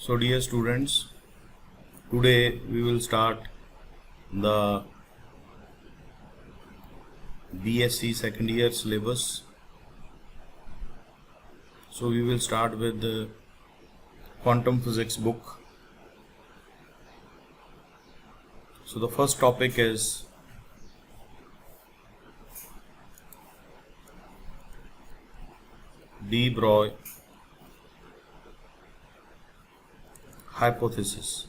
So dear students, today we will start the BSc second year syllabus. So we will start with the quantum physics book. So the first topic is de Broglie hypothesis.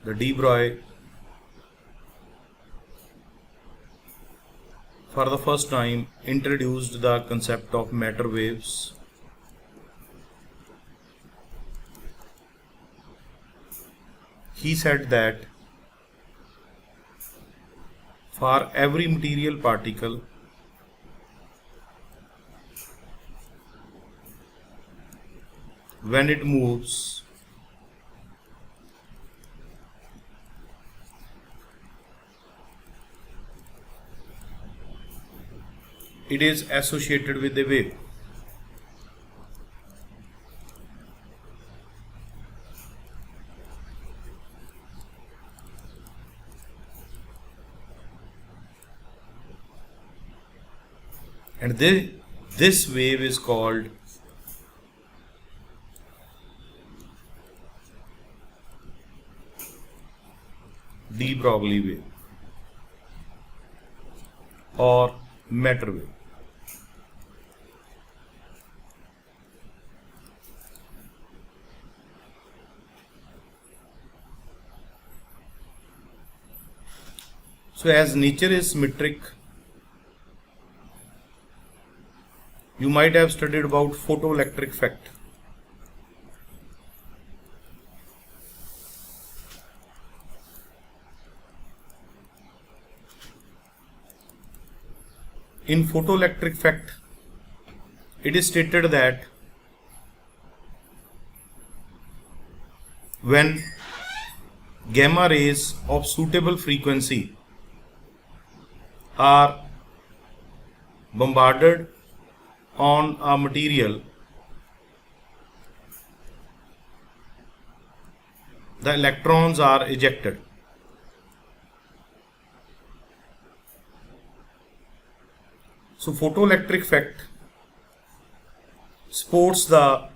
The de Broglie for the first time introduced the concept of matter waves. He said that for every material particle, when it moves, it is associated with a wave. And this wave is called de Broglie wave or matter wave. So as nature is symmetric, you might have studied about photoelectric effect. In photoelectric effect, it is stated that when gamma rays of suitable frequency are bombarded on a material, the electrons are ejected. So photoelectric effect supports the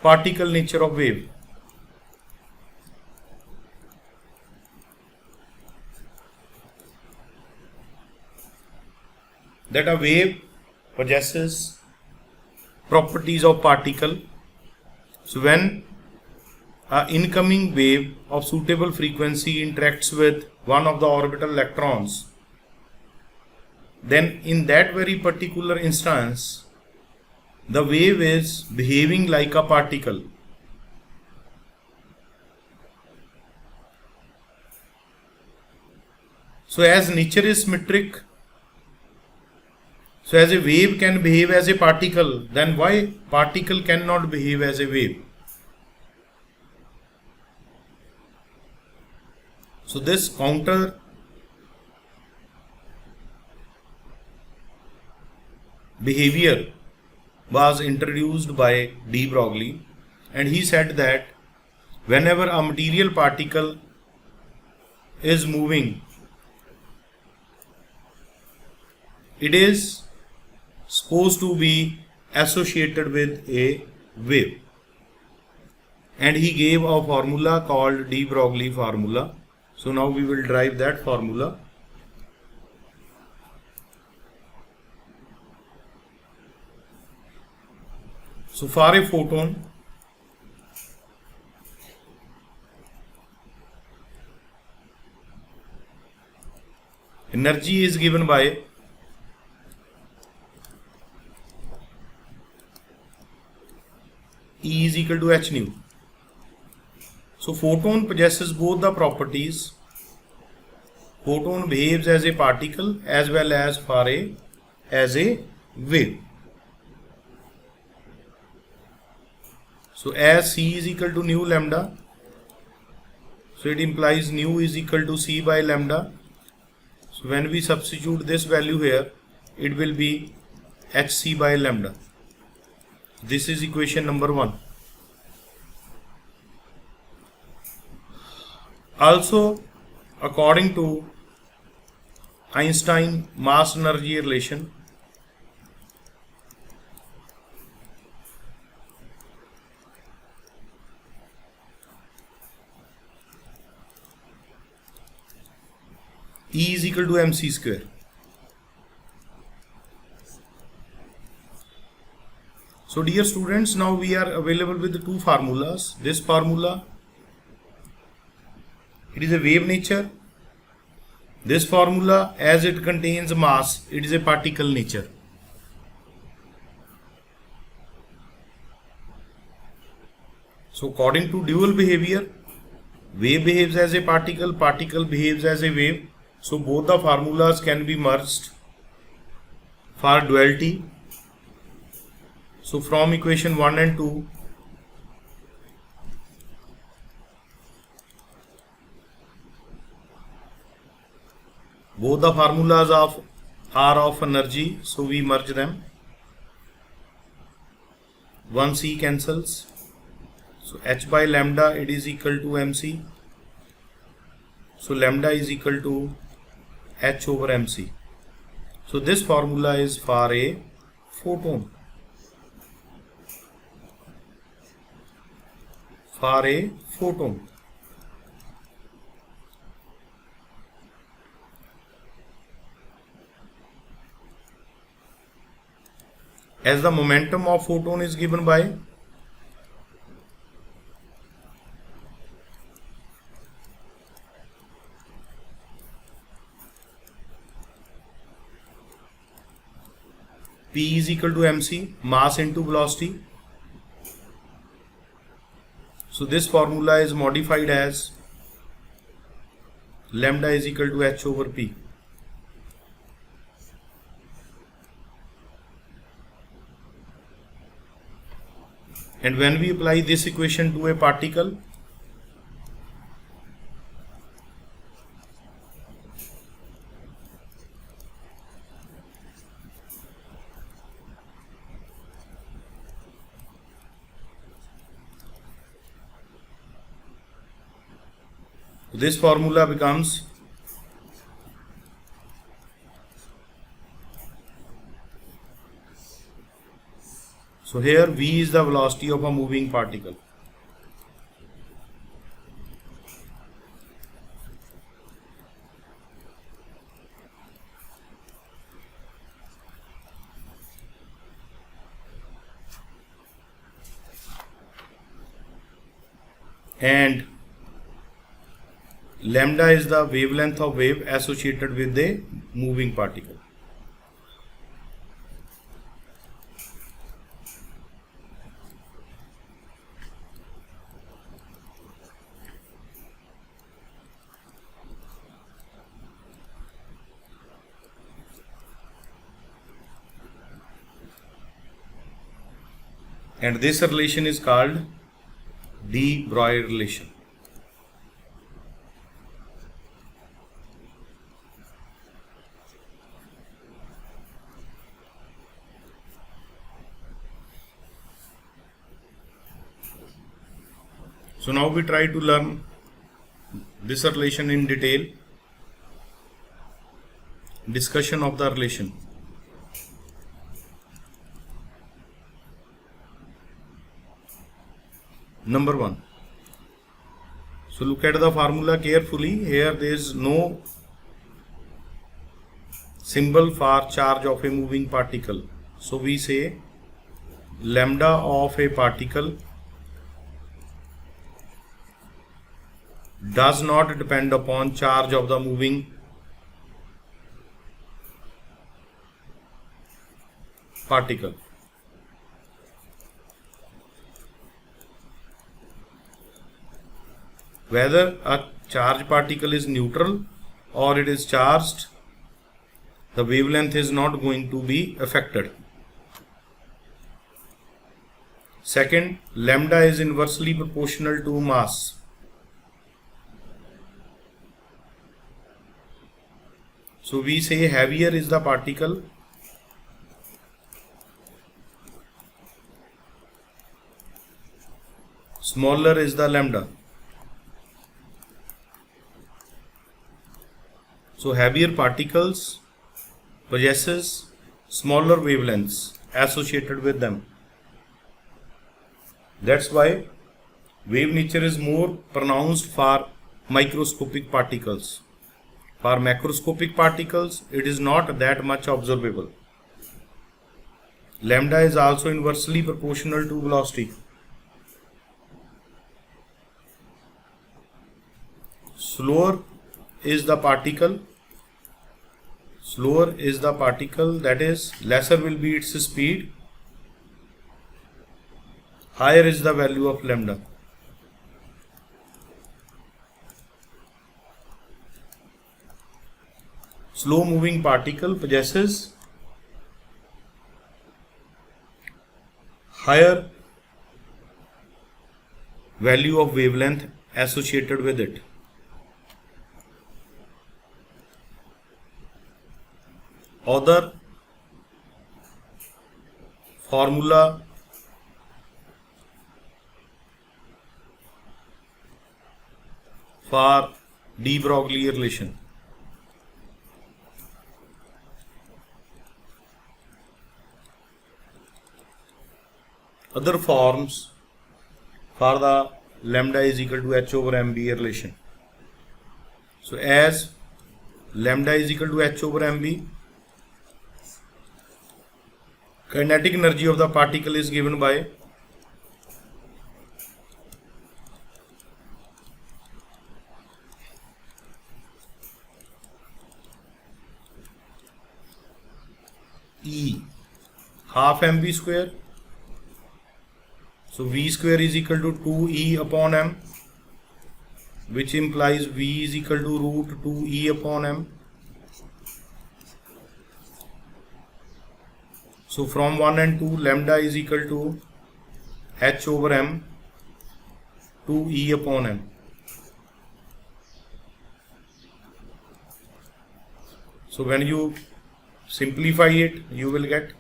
particle nature of wave. That a wave possesses properties of particle. So when an incoming wave of suitable frequency interacts with one of the orbital electrons, then in that very particular instance, the wave is behaving like a particle. So as nature is symmetric, so as a wave can behave as a particle, then why particle cannot behave as a wave? So this counter behavior was introduced by de Broglie, and he said that whenever a material particle is moving, it is supposed to be associated with a wave, and he gave a formula called de Broglie formula. So now we will derive that formula. So for a photon, energy is given by E is equal to h nu. So photon possesses both the properties. Photon behaves as a particle as well as as a wave. So as C is equal to nu lambda, so it implies nu is equal to C by lambda. So when we substitute this value here, it will be hc by lambda. This is equation number 1. Also, according to Einstein mass energy relation, E is equal to mc square. So dear students, now we are available with the two formulas. This formula, it is a wave nature. This formula, as it contains mass, it is a particle nature. So according to dual behavior, wave behaves as a particle, particle behaves as a wave. So both the formulas can be merged for duality. So from equation 1 and 2, both the formulas are of energy, so we merge them. 1c cancels. So h by lambda, it is equal to mc. So lambda is equal to h over mc. So this formula is for a photon. For a photon. As the momentum of photon is given by P is equal to mc, mass into velocity. So this formula is modified as lambda is equal to h over p. And when we apply this equation to a particle, this formula becomes so here v is the velocity of a moving particle. And lambda is the wavelength of wave associated with the moving particle. And this relation is called de Broglie relation. So now we try to learn this relation in detail. Discussion of the relation. Number 1. So look at the formula carefully. Here there is no symbol for charge of a moving particle. So we say lambda of a particle does not depend upon charge of the moving particle. Whether a charged particle is neutral or it is charged, the wavelength is not going to be affected. Second, lambda is inversely proportional to mass. So we say heavier is the particle, smaller is the lambda. So heavier particles possesses smaller wavelengths associated with them. That's why wave nature is more pronounced for microscopic particles. For macroscopic particles, it is not that much observable. Lambda is also inversely proportional to velocity. Slower is the particle, that is, lesser will be its speed, higher is the value of lambda. Slow moving particle possesses higher value of wavelength associated with it. Other formula for de Broglie relation. Other forms for the lambda is equal to h over mb relation. So as lambda is equal to h over mb, kinetic energy of the particle is given by E half mv square. So v square is equal to 2e upon m, which implies v is equal to root 2e upon m. So from 1 and 2, lambda is equal to h over m 2e upon m. So when you simplify it, you will get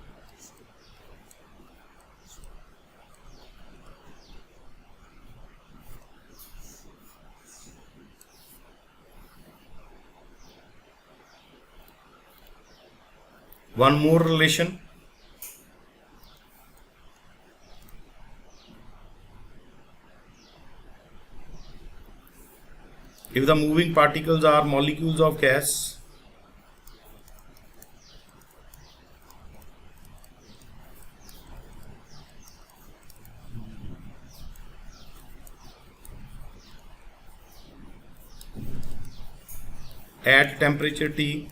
one more relation. If the moving particles are molecules of gas, at temperature T,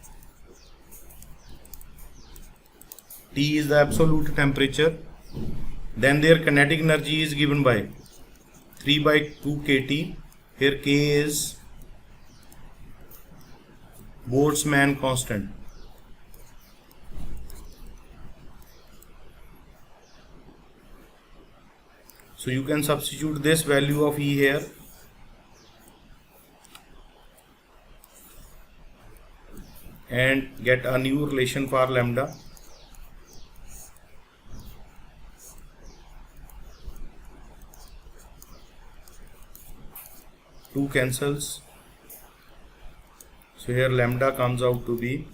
T is the absolute temperature, then their kinetic energy is given by 3 by 2 kT. Here K is Boltzmann constant. So you can substitute this value of E here and get a new relation for lambda. Two cancels. So here lambda comes out to be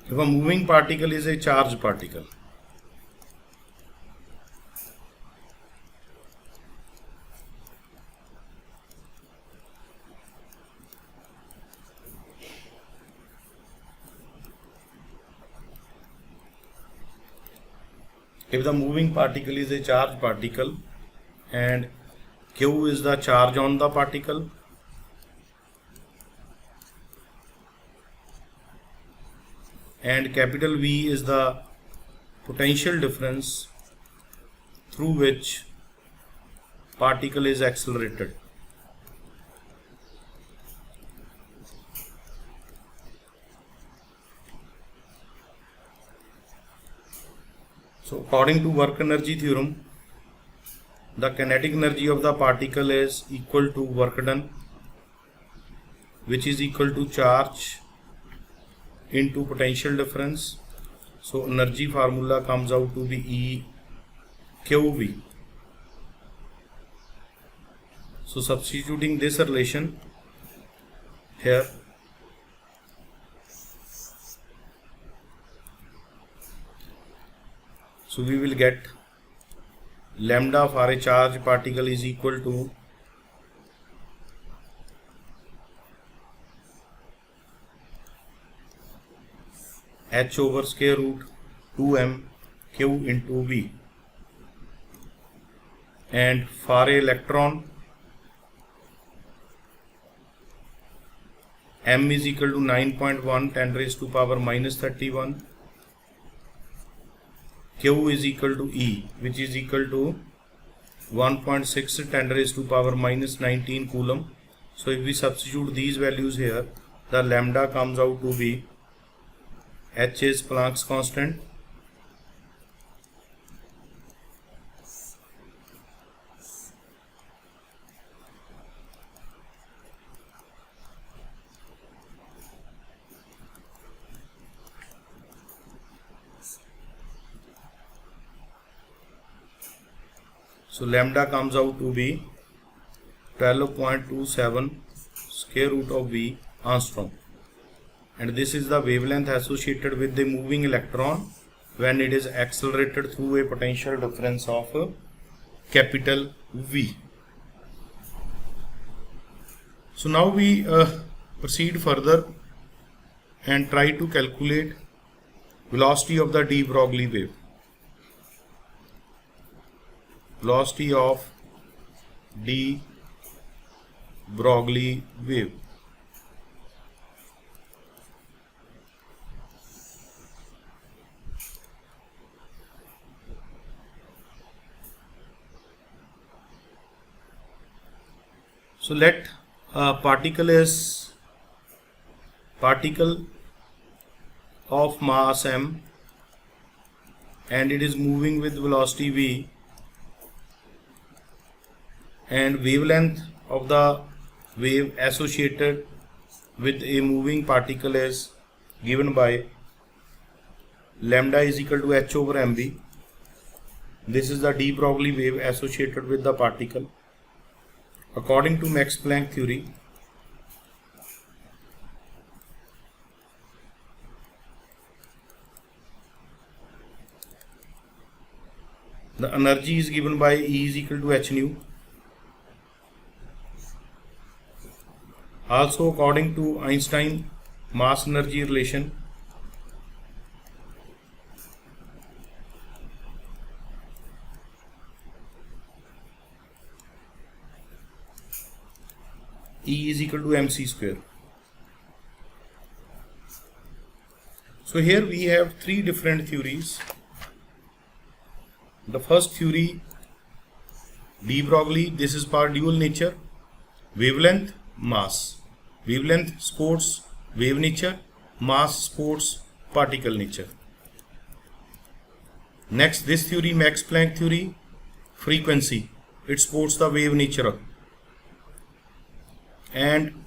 if a moving particle is a charged particle, if the moving particle is a charged particle and Q is the charge on the particle, and capital V is the potential difference through which particle is accelerated. So according to work energy theorem, the kinetic energy of the particle is equal to work done, which is equal to charge into potential difference. So energy formula comes out to be E QV. So substituting this relation here, so we will get lambda for a charged particle is equal to h over square root 2m q into v, and for a electron m is equal to 9.1 10 raised to power minus 31, q is equal to E, which is equal to 1.6 10 raised to power minus 19 coulomb. So if we substitute these values here, the lambda comes out to be, h is Planck's constant, so lambda comes out to be 12.27 square root of V angstrom, and this is the wavelength associated with the moving electron when it is accelerated through a potential difference of capital V. So now we proceed further and try to calculate velocity of the de Broglie wave. Velocity of de Broglie wave. So let a particle of mass m and it is moving with velocity v, and wavelength of the wave associated with a moving particle is given by lambda is equal to h over mv. This is the de Broglie wave associated with the particle. According to Max Planck theory, the energy is given by E is equal to h nu. Also according to Einstein mass energy relation, E is equal to mc square. So here we have three different theories. The first theory, de Broglie, this is for dual nature, wavelength, mass. Wavelength supports wave nature, mass supports particle nature. Next, this theory, Max Planck theory, frequency, it supports the wave nature. And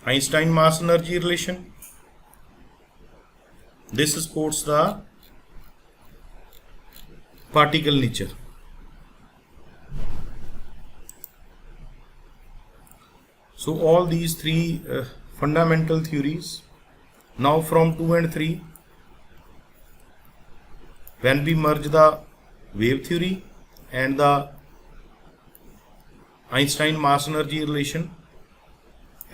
Einstein mass energy relation, this supports the particle nature. So all these three fundamental theories. Now from 2 and 3, when we merge the wave theory and the Einstein mass energy relation,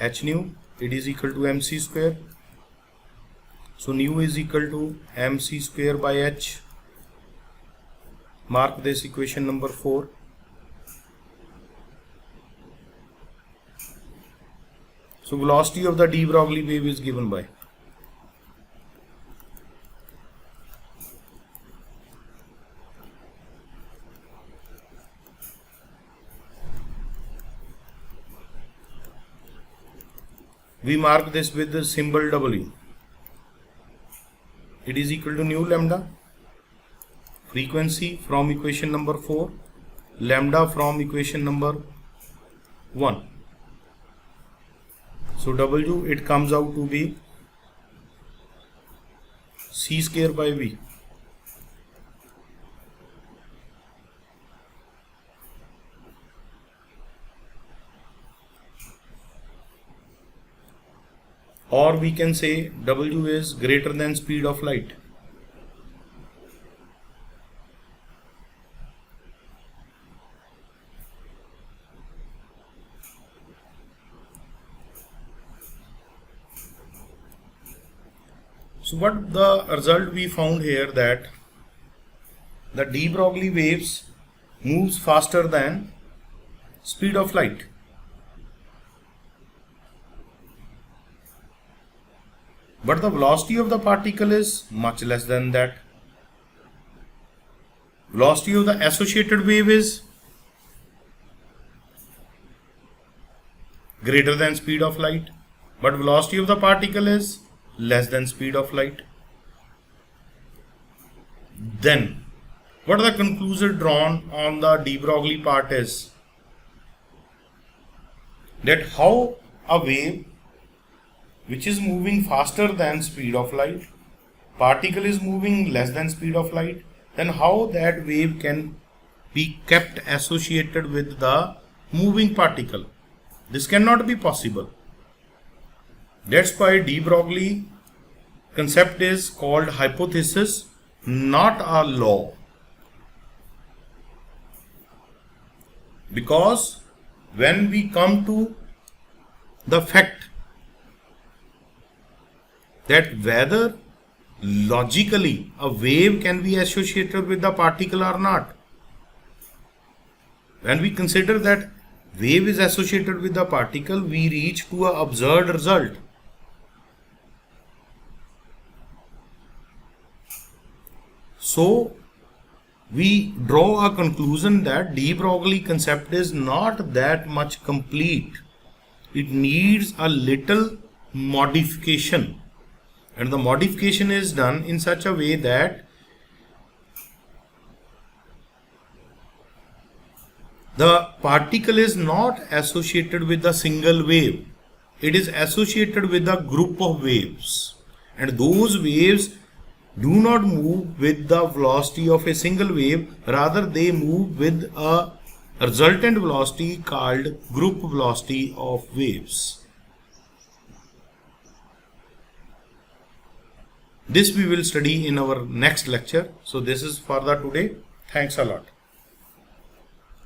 h nu, it is equal to mc square. So nu is equal to mc square by h. Mark this equation number 4. So velocity of the de Broglie wave is given by we mark this with the symbol W. It is equal to nu lambda, frequency from equation number 4, lambda from equation number 1. So W, it comes out to be c square by v. Or we can say W is greater than speed of light. So what the result we found here, that the de Broglie waves moves faster than speed of light. But the velocity of the particle is much less than that. Velocity of the associated wave is greater than speed of light, but velocity of the particle is less than speed of light. Then, what are the conclusions drawn on the de Broglie part is that how a wave which is moving faster than speed of light, particle is moving less than speed of light, then how that wave can be kept associated with the moving particle? This cannot be possible. That's why de Broglie concept is called hypothesis, not a law. Because when we come to the fact that whether logically a wave can be associated with the particle or not, when we consider that wave is associated with the particle, we reach to an absurd result. So we draw a conclusion that de Broglie concept is not that much complete. It needs a little modification. And the modification is done in such a way that the particle is not associated with a single wave. It is associated with a group of waves. And those waves do not move with the velocity of a single wave, rather they move with a resultant velocity called group velocity of waves. This we will study in our next lecture. So this is for the today. Thanks a lot.